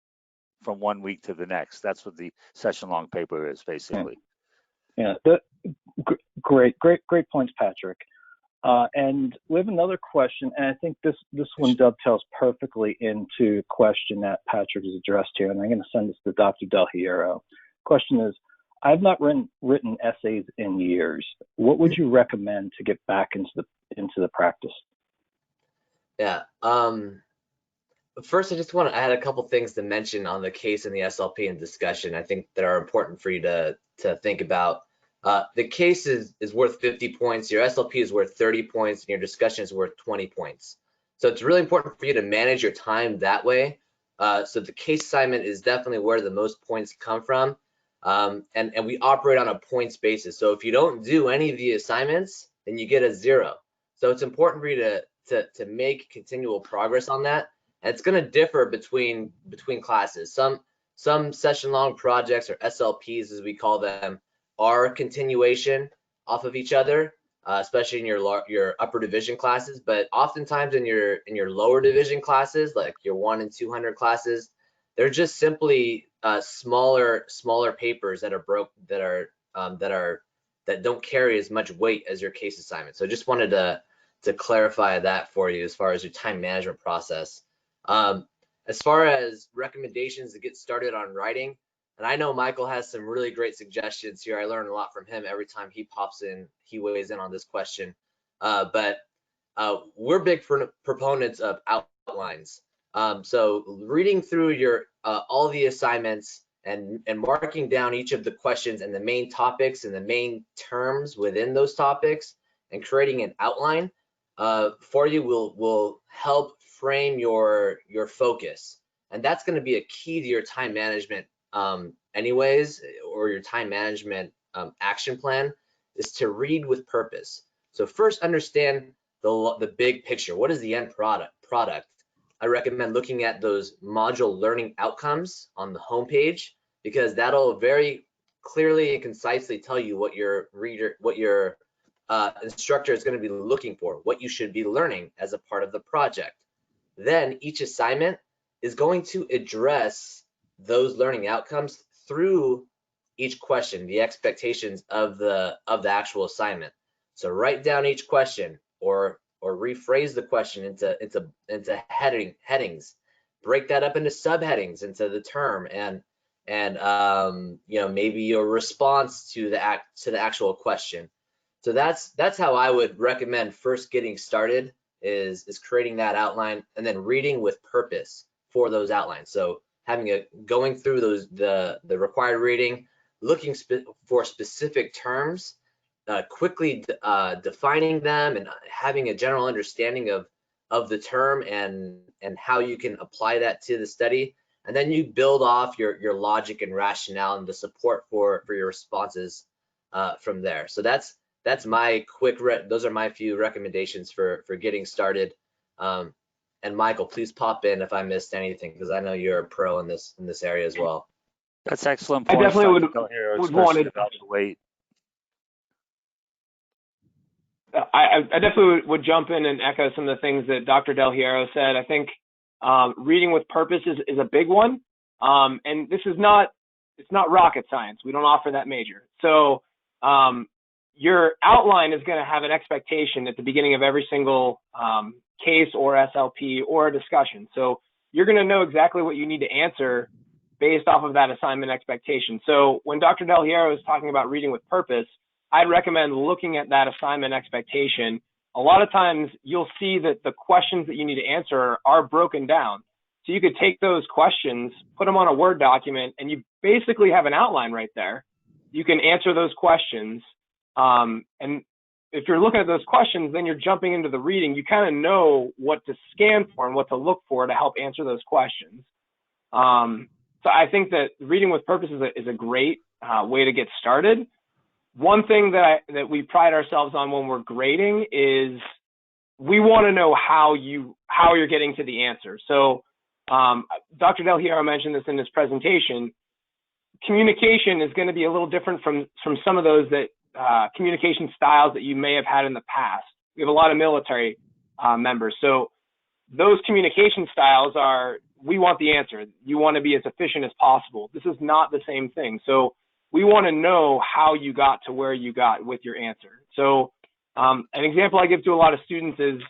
[SPEAKER 4] from one week to the next. That's what the session long paper is, basically.
[SPEAKER 1] Yeah, great points, Patrick. And we have another question, and I think this one dovetails perfectly into the question that Patrick has addressed here, and I'm going to send this to Dr. Del Hierro. Question is, I've not written essays in years. What would you recommend to get back into the practice?
[SPEAKER 3] Yeah. First, I just want to add a couple things to mention on the case and the SLP and discussion, I think, that are important for you to think about. The case is worth 50 points, your SLP is worth 30 points, and your discussion is worth 20 points. So it's really important for you to manage your time that way. So the case assignment is definitely where the most points come from. And we operate on a points basis. So if you don't do any of the assignments, then you get a 0. So it's important for you to make continual progress on that. And it's going to differ between classes. Some session long projects, or SLPs as we call them, are a continuation off of each other, especially in your upper division classes. But oftentimes in your lower division classes, like your 1 and 200 classes, they're just simply smaller papers that don't carry as much weight as your case assignment. So I just wanted to clarify that for you as far as your time management process. As far as recommendations to get started on writing, and I know Michael has some really great suggestions here. I learn a lot from him every time he pops in, he weighs in on this question. But we're big proponents of outlines. So reading through your all the assignments and marking down each of the questions and the main topics and the main terms within those topics and creating an outline for you will help frame your focus. And that's going to be a key to your time management anyways, or your time management action plan, is to read with purpose. So first understand the big picture. What is the end product? I recommend looking at those module learning outcomes on the homepage, because that'll very clearly and concisely tell you what your instructor is going to be looking for, what you should be learning as a part of the project. Then each assignment is going to address those learning outcomes through each question, the expectations of the actual assignment. So write down each question, or rephrase the question into headings. Break that up into subheadings into the term, and you know, maybe your response to the actual question. So that's how I would recommend first getting started, is creating that outline and then reading with purpose for those outlines. So going through the required reading, looking for specific terms, quickly defining them, and having a general understanding of the term and how you can apply that to the study. And then you build off your logic and rationale and the support for your responses from there. So that's my those are my few recommendations for getting started. And Michael, please pop in if I missed anything, because I know you're a pro in this area as well.
[SPEAKER 4] That's excellent point.
[SPEAKER 2] I definitely would want to
[SPEAKER 4] wait.
[SPEAKER 2] I definitely would jump in and echo some of the things that Dr. Del Hierro said. I think reading with purpose is a big one. And this is it's not rocket science. We don't offer that major. So your outline is going to have an expectation at the beginning of every single case or SLP or a discussion. So you're going to know exactly what you need to answer based off of that assignment expectation. So when Dr. Del Hierro is talking about reading with purpose, I'd recommend looking at that assignment expectation. A lot of times you'll see that the questions that you need to answer are broken down. So you could take those questions, put them on a Word document, and you basically have an outline right there. You can answer those questions. And if you're looking at those questions, then you're jumping into the reading. You kind of know what to scan for and what to look for to help answer those questions. So I think that reading with purpose is a great way to get started. One thing that we pride ourselves on when we're grading is we want to know how you're getting to the answer. So Dr. Del Hierro mentioned this in his presentation. Communication is going to be a little different from some of those communication styles that you may have had in the past. We have a lot of military members. So those communication styles are, we want the answer. You want to be as efficient as possible. This is not the same thing. So we want to know how you got to where you got with your answer. So an example I give to a lot of students is,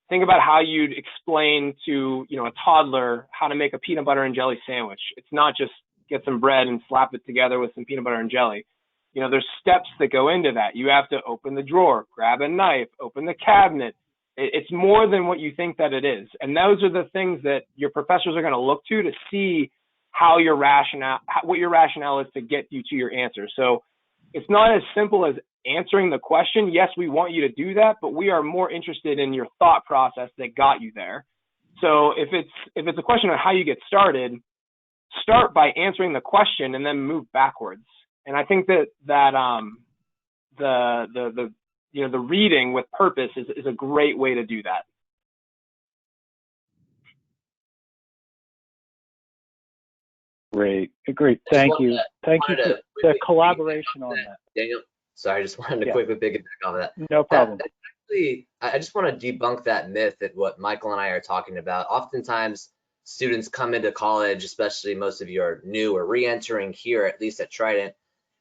[SPEAKER 2] think about how you'd explain to a toddler how to make a peanut butter and jelly sandwich. It's not just get some bread and slap it together with some peanut butter and jelly. There's steps that go into that. You have to open the drawer, grab a knife, open the cabinet. It's more than what you think that it is. And those are the things that your professors are going to look to see how what your rationale is to get you to your answer. So it's not as simple as answering the question. Yes, we want you to do that, but we are more interested in your thought process that got you there. So if it's a question on how you get started, start by answering the question and then move backwards. And I think that the reading with purpose is a great way to do that.
[SPEAKER 1] Great. Thank you. Thank you for the collaboration on that.
[SPEAKER 3] Daniel, sorry, I just wanted to quickly piggyback on that.
[SPEAKER 1] No problem.
[SPEAKER 3] Actually, I just want to debunk that myth that what Michael and I are talking about. Oftentimes, students come into college, especially most of you are new or re-entering here, at least at Trident,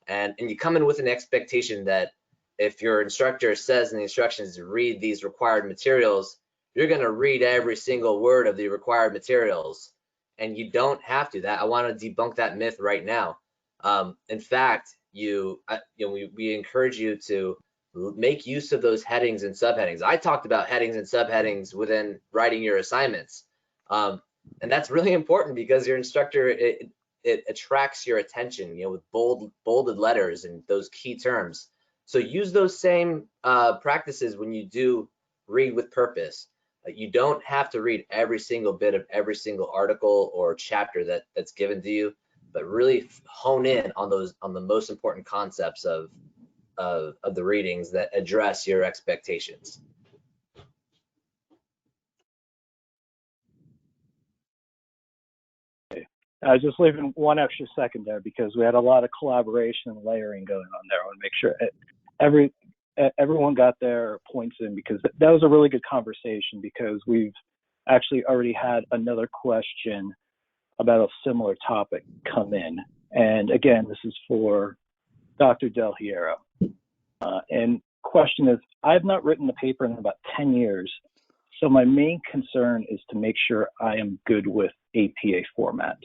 [SPEAKER 3] and you come in with an expectation that if your instructor says in the instructions to read these required materials, you're going to read every single word of the required materials. and you don't have to. That I want to debunk that myth right now. In fact, we encourage you to make use of those headings and subheadings. I talked about headings and subheadings within writing your assignments, and that's really important because your instructor, it attracts your attention, with bolded letters and those key terms. So use those same practices when you do read with purpose. You don't have to read every single bit of every single article or chapter that's given to you, but really hone in on the most important concepts of the readings that address your expectations.
[SPEAKER 1] I was just leaving one extra second there because we had a lot of collaboration and layering going on there. I want to make sure everyone got their points in, because that was a really good conversation, because we've actually already had another question about a similar topic come in. And again, this is for Dr. Del Hierro. And question is, I've not written a paper in about 10 years. So my main concern is to make sure I am good with APA format.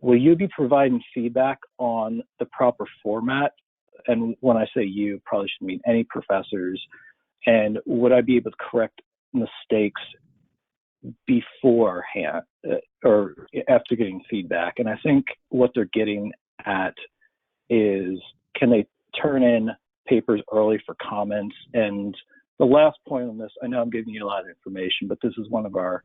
[SPEAKER 1] Will you be providing feedback on the proper format? And when I say you, probably should mean any professors. And would I be able to correct mistakes beforehand or after getting feedback? And I think what they're getting at is, can they turn in papers early for comments? And the last point on this, I know I'm giving you a lot of information, but this is one of our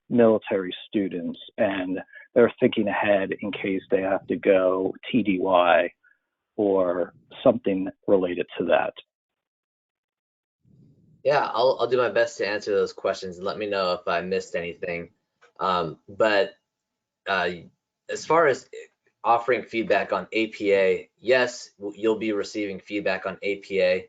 [SPEAKER 1] military students, and they're thinking ahead in case they have to go TDY or something related to that.
[SPEAKER 3] Yeah, I'll do my best to answer those questions, and let me know if I missed anything. But as far as offering feedback on APA, yes, you'll be receiving feedback on APA.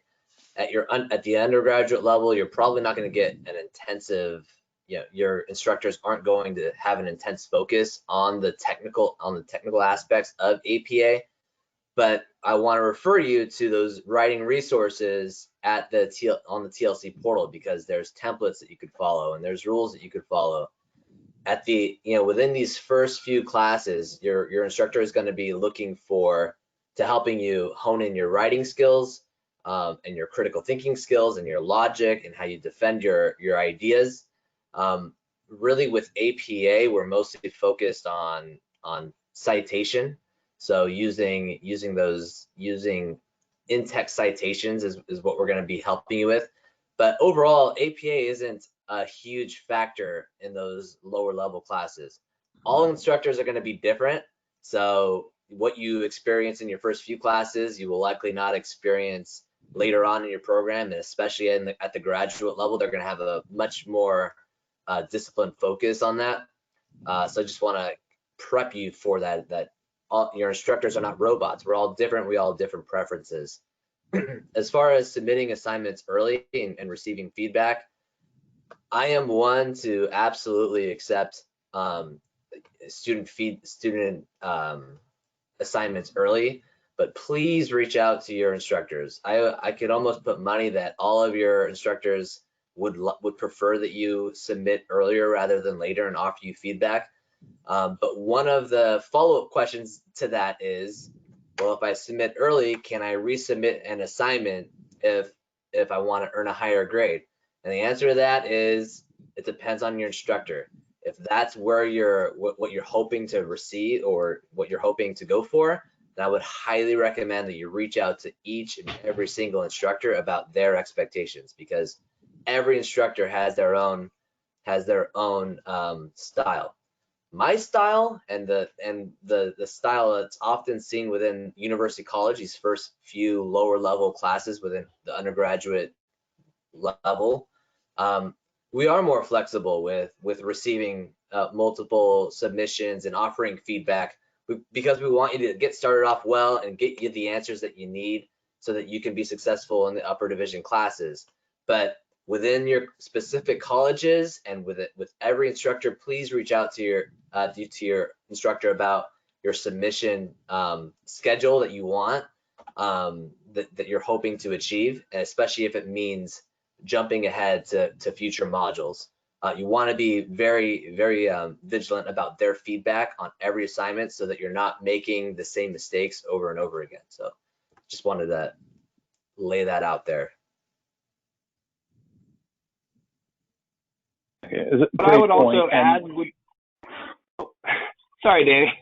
[SPEAKER 3] At the undergraduate level, you're probably not going to get an intensive, your instructors aren't going to have an intense focus on the technical aspects of APA. But I want to refer you to those writing resources on the TLC portal, because there's templates that you could follow and there's rules that you could follow. Within these first few classes, your instructor is going to be looking to helping you hone in your writing skills, and your critical thinking skills and your logic and how you defend your ideas. Really with APA, we're mostly focused on citation. So using in-text citations is what we're going to be helping you with. But overall, APA isn't a huge factor in those lower level classes. All instructors are going to be different. So what you experience in your first few classes, you will likely not experience later on in your program, and especially at the graduate level, they're going to have a much more disciplined focus on that. So I just want to prep you for that your instructors are not robots. We're all different. We all have different preferences. As far as submitting assignments early and receiving feedback, I am one to absolutely accept student assignments early, but please reach out to your instructors. I could almost put money that all of your instructors would prefer that you submit earlier rather than later and offer you feedback. But one of the follow-up questions to that is, well, if I submit early, can I resubmit an assignment if I want to earn a higher grade? And the answer to that is, it depends on your instructor. If that's where what you're hoping to receive or what you're hoping to go for, then I would highly recommend that you reach out to each and every single instructor about their expectations, because every instructor has their own style. My style and the style that's often seen within university college, these first few lower level classes within the undergraduate level, we are more flexible with receiving multiple submissions and offering feedback, because we want you to get started off well and get you the answers that you need so that you can be successful in the upper division classes. But within your specific colleges and with every instructor, please reach out to your instructor about your submission schedule that you want, that you're hoping to achieve, and especially if it means jumping ahead to future modules. You want to be very, very vigilant about their feedback on every assignment so that you're not making the same mistakes over and over again. So just wanted to lay that out there.
[SPEAKER 1] Okay.
[SPEAKER 2] But I would also add, sorry, Danny.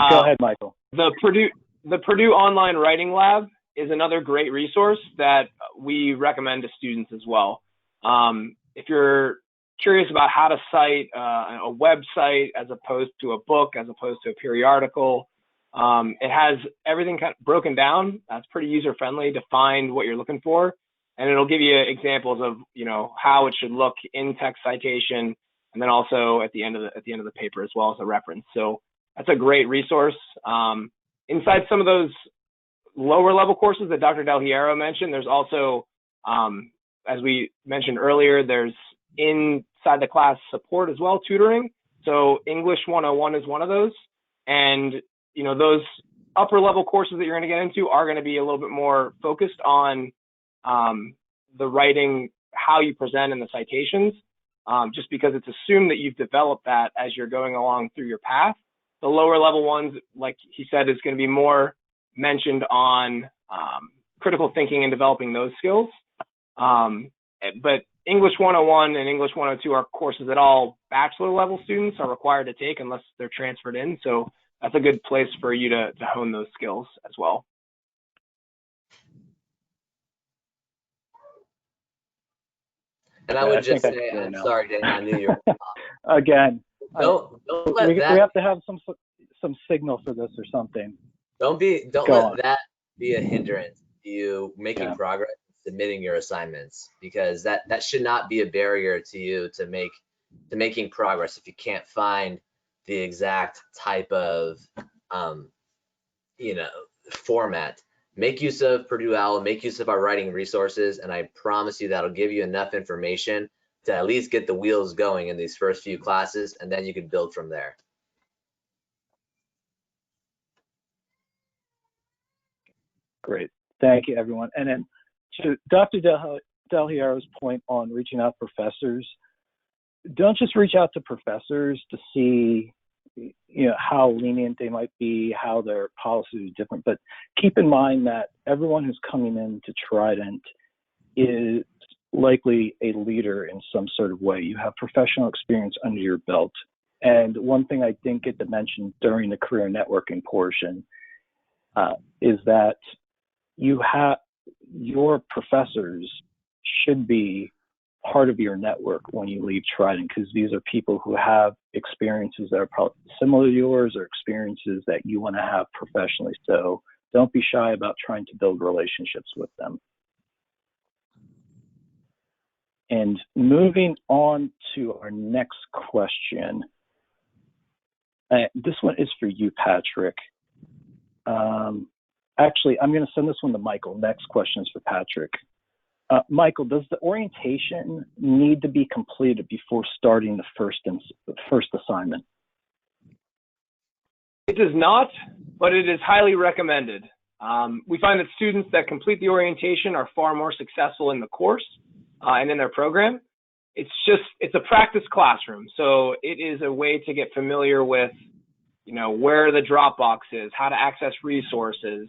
[SPEAKER 1] Go ahead, Michael.
[SPEAKER 2] The Purdue Online Writing Lab is another great resource that we recommend to students as well. If you're curious about how to cite a website as opposed to a book, as opposed to a periodical, it has everything kind of broken down. That's pretty user-friendly to find what you're looking for, and it'll give you examples of how it should look in text citation, and then also at the end of the paper as well as a reference. So that's a great resource. Inside some of those lower level courses that Dr. Del Hierro mentioned, there's also, as we mentioned earlier, there's inside the class support as well, tutoring. So English 101 is one of those. And, those upper level courses that you're going to get into are going to be a little bit more focused on the writing, how you present in the citations, just because it's assumed that you've developed that as you're going along through your path. The lower level ones, like he said, is going to be more mentioned on critical thinking and developing those skills. But English 101 and English 102 are courses that all bachelor level students are required to take unless they're transferred in. So that's a good place for you to hone those skills as well.
[SPEAKER 3] And I would just say, I'm sorry, Dan, I knew you were.
[SPEAKER 1] Again,
[SPEAKER 3] don't let
[SPEAKER 1] we have to have some signal for this or something.
[SPEAKER 3] Don't let that be a hindrance to you making progress, submitting your assignments, because that should not be a barrier to you to making progress if you can't find the exact type of format. Make use of Purdue OWL, make use of our writing resources, and I promise you that'll give you enough information to at least get the wheels going in these first few classes, and then you can build from there.
[SPEAKER 1] Great. Thank you, everyone. And then to Dr. Del Hierro's point on reaching out to professors, don't just reach out to professors to see how lenient they might be, how their policies are different, but keep in mind that everyone who's coming into Trident is likely a leader in some sort of way. You have professional experience under your belt. And one thing I didn't get to mention during the career networking portion is that your professors should be part of your network when you leave Trident, because these are people who have experiences that are probably similar to yours or experiences that you want to have professionally. So don't be shy about trying to build relationships with them. And moving on to our next question. This one is for you, Patrick. Actually, I'm going to send this one to Michael. Next question is for Patrick. Michael, does the orientation need to be completed before starting the first assignment?
[SPEAKER 2] It does not, but it is highly recommended. We find that students that complete the orientation are far more successful in the course and in their program. It's a practice classroom. So it is a way to get familiar with, where the drop box is, how to access resources.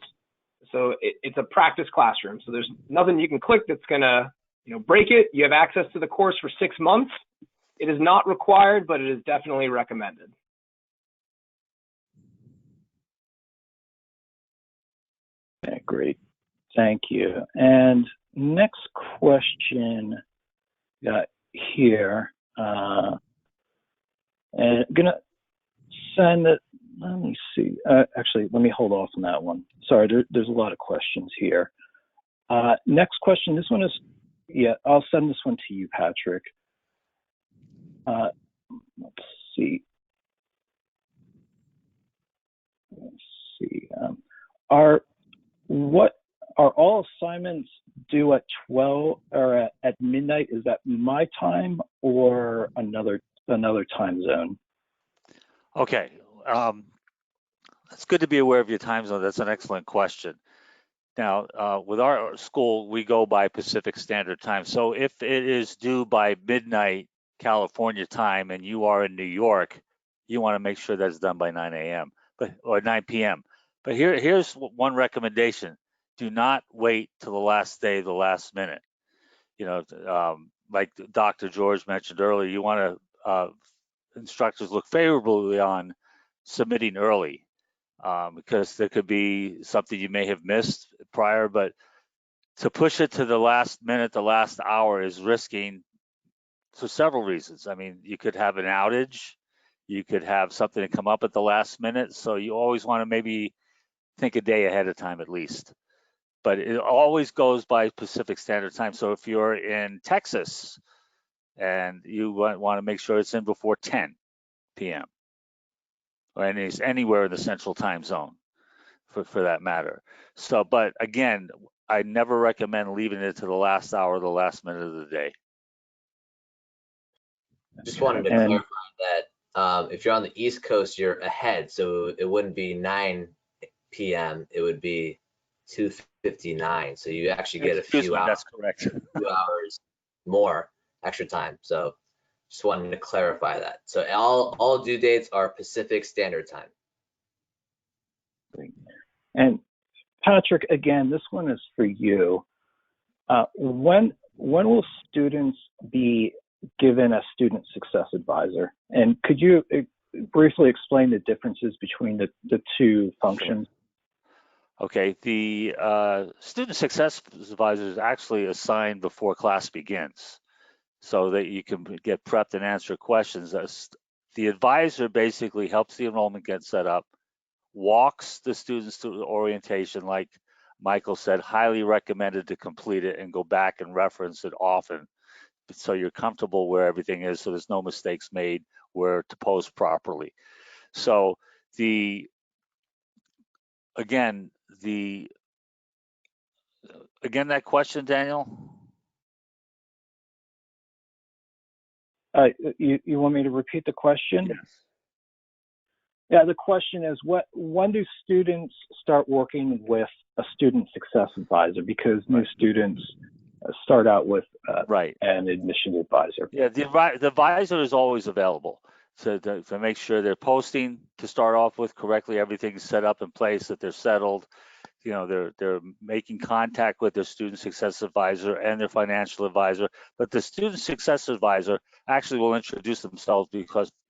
[SPEAKER 2] So it's a practice classroom. So there's nothing you can click that's going to, break it. You have access to the course for 6 months. It is not required, but it is definitely recommended.
[SPEAKER 1] Okay, great. Thank you. And next question got here. And I'm going to send it. Let me see. Actually, let me hold off on that one. Sorry, there's a lot of questions here. Next question. This one is, I'll send this one to you, Patrick. Let's see. Are all assignments due at 12 or at midnight? Is that my time or another time zone?
[SPEAKER 4] Okay. It's good to be aware of your time zone. That's an excellent question. Now, with our school, we go by Pacific Standard Time. So if it is due by midnight, California time and you are in New York, you want to make sure that's done by 9 a.m. or 9 p.m. But here's one recommendation: do not wait till the last day, the last minute. You know, like Dr. George mentioned earlier, you want to instructors look favorably on submitting early, because there could be something you may have missed prior. But to push it to the last minute, the last hour, is risking for several reasons. I mean, you could have an outage, you could have something come up at the last minute, so you always want to maybe think a day ahead of time at least. But it always goes by Pacific Standard Time. So if you're in Texas and you want to make sure it's in before 10 p.m. or anywhere in the Central Time Zone, for that matter. So, but again, I never recommend leaving it to the last hour, the last minute of the day.
[SPEAKER 3] Just wanted to clarify that if you're on the East Coast, you're ahead, so it wouldn't be 9 p.m. It would be 2:59. So you actually get a few hours.
[SPEAKER 4] That's correct.
[SPEAKER 3] Few hours more extra time. So just wanted to clarify that. So all due dates are Pacific Standard Time.
[SPEAKER 1] And Patrick, again, this one is for you. When will students be given a student success advisor? And could you briefly explain the differences between the two functions?
[SPEAKER 4] Okay, the student success advisor is actually assigned before class begins, so that you can get prepped and answer questions. The advisor basically helps the enrollment get set up, walks the students through the orientation, like Michael said, highly recommended to complete it and go back and reference it often, so you're comfortable where everything is, so there's no mistakes made, where to pose properly. So again, that question, Daniel?
[SPEAKER 1] You want me to repeat the question?
[SPEAKER 4] Yes.
[SPEAKER 1] Yeah, the question is, when do students start working with a student success advisor? Because new students start out with an admissions advisor.
[SPEAKER 4] Yeah, the advisor is always available to make sure they're posting to start off with correctly, everything's set up in place, that they're settled. You know, they're making contact with their student success advisor and their financial advisor. But the student success advisor actually will introduce themselves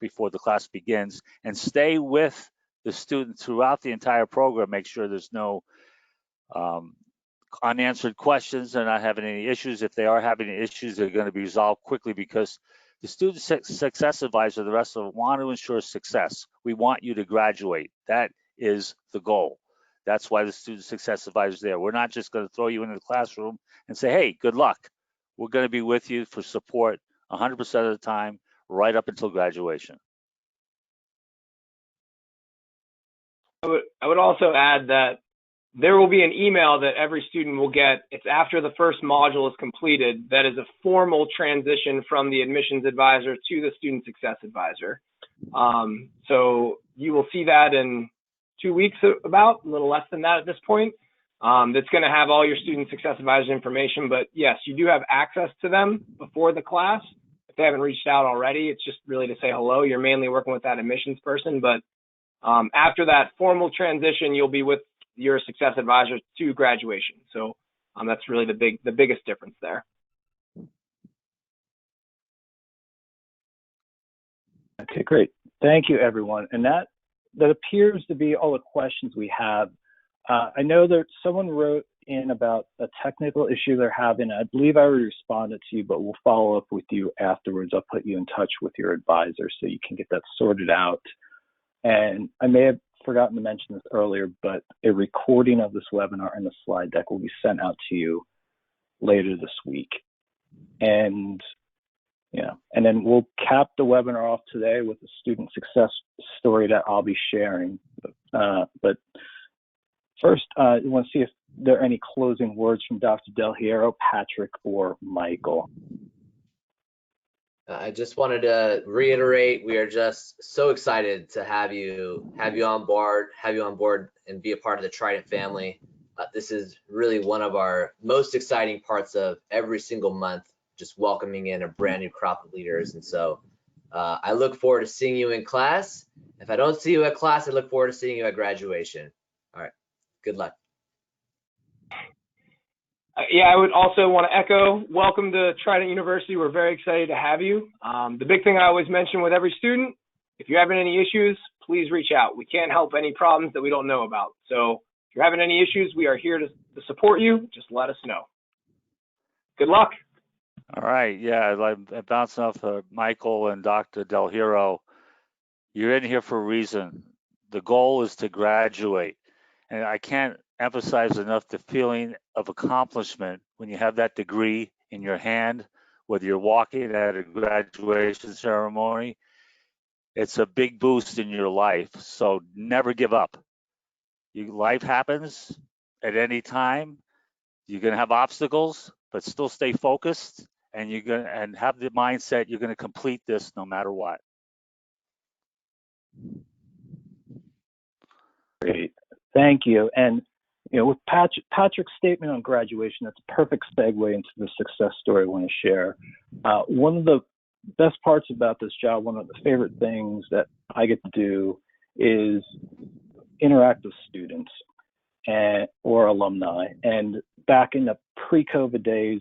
[SPEAKER 4] before the class begins and stay with the student throughout the entire program, make sure there's no unanswered questions, they're not having any issues. If they are having issues, they're going to be resolved quickly, because the student success advisor, the rest of them, want to ensure success. We want you to graduate. That is the goal. That's why the student success advisor is there. We're not just going to throw you into the classroom and say, hey, good luck. We're going to be with you for support 100% of the time, right up until graduation.
[SPEAKER 2] I would also add that there will be an email that every student will get. It's after the first module is completed. That is a formal transition from the admissions advisor to the student success advisor. So you will see that in 2 weeks, about a little less than that at this point. That's going to have all your student success advisor information. But yes, you do have access to them before the class. If they haven't reached out already, it's just really to say hello. You're mainly working with that admissions person, but after that formal transition, you'll be with your success advisor to graduation. So that's really the biggest difference there.
[SPEAKER 1] Okay, great. Thank you, everyone. And that appears to be all the questions we have. I know that someone wrote in about a technical issue they're having. I believe I already responded to you, but we'll follow up with you afterwards. I'll put you in touch with your advisor so you can get that sorted out. And I may have forgotten to mention this earlier, but a recording of this webinar and the slide deck will be sent out to you later this week. And and then we'll cap the webinar off today with a student success story that I'll be sharing. But first, I want to see if there are any closing words from Dr. Del Hierro, Patrick, or Michael.
[SPEAKER 3] I just wanted to reiterate, we are just so excited to have you on board and be a part of the Trident family. This is really one of our most exciting parts of every single month. just welcoming in a brand new crop of leaders. And so I look forward to seeing you in class. If I don't see you at class, I look forward to seeing you at graduation. All right, good luck.
[SPEAKER 2] Yeah, I would also want to echo, welcome to Trident University. We're very excited to have you. The big thing I always mention with every student, if you're having any issues, please reach out. We can't help any problems that we don't know about. So if you're having any issues, we are here to support you. Just let us know. Good luck.
[SPEAKER 4] All right. Yeah, I'm bouncing off Michael and Dr. Del Hierro. You're in here for a reason. The goal is to graduate. And I can't emphasize enough the feeling of accomplishment when you have that degree in your hand, whether you're walking at a graduation ceremony. It's a big boost in your life. So never give up. Life happens at any time. You're going to have obstacles, but still stay focused, and you're going to have the mindset you're going to complete this no matter what.
[SPEAKER 1] Great, thank you. And with Patrick's statement on graduation, that's a perfect segue into the success story I want to share. One of the best parts about this job, one of the favorite things that I get to do, is interact with students or alumni. And back in the pre-COVID days,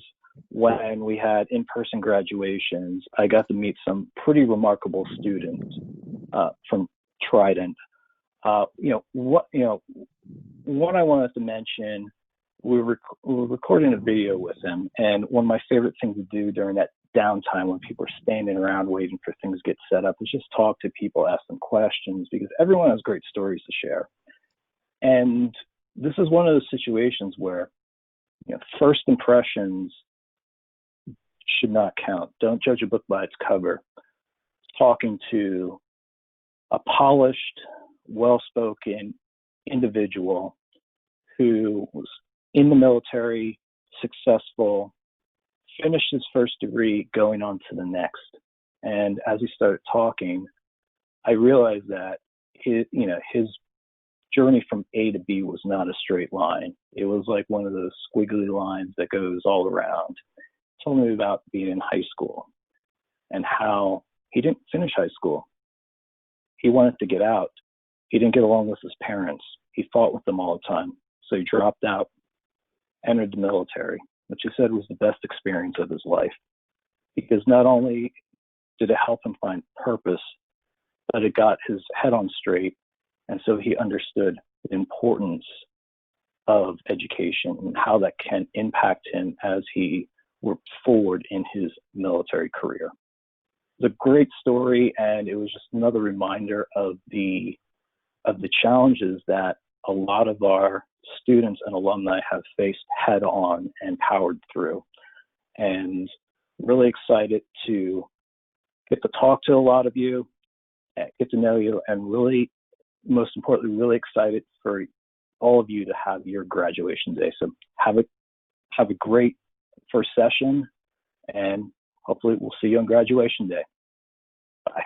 [SPEAKER 1] when we had in-person graduations, I got to meet some pretty remarkable students from Trident. What I wanted to mention, we were recording a video with him, and one of my favorite things to do during that downtime when people are standing around waiting for things to get set up is just talk to people, ask them questions, because everyone has great stories to share. And this is one of those situations where first impressions should not count. Don't judge a book by its cover. Talking to a polished, well-spoken individual who was in the military, successful, finished his first degree, going on to the next. And as he started talking, I realized that his journey from A to B was not a straight line. It was like one of those squiggly lines that goes all around. He told me about being in high school and how he didn't finish high school. He wanted to get out. He didn't get along with his parents. He fought with them all the time. So he dropped out, entered the military, which he said was the best experience of his life, because not only did it help him find purpose, but it got his head on straight. And so he understood the importance of education and how that can impact him as he worked forward in his military career. It's a great story, and it was just another reminder of the challenges that a lot of our students and alumni have faced head on and powered through. And really excited to get to talk to a lot of you, get to know you, and really, most importantly, really excited for all of you to have your graduation day. So have a great first session, and hopefully we'll see you on graduation day. Bye.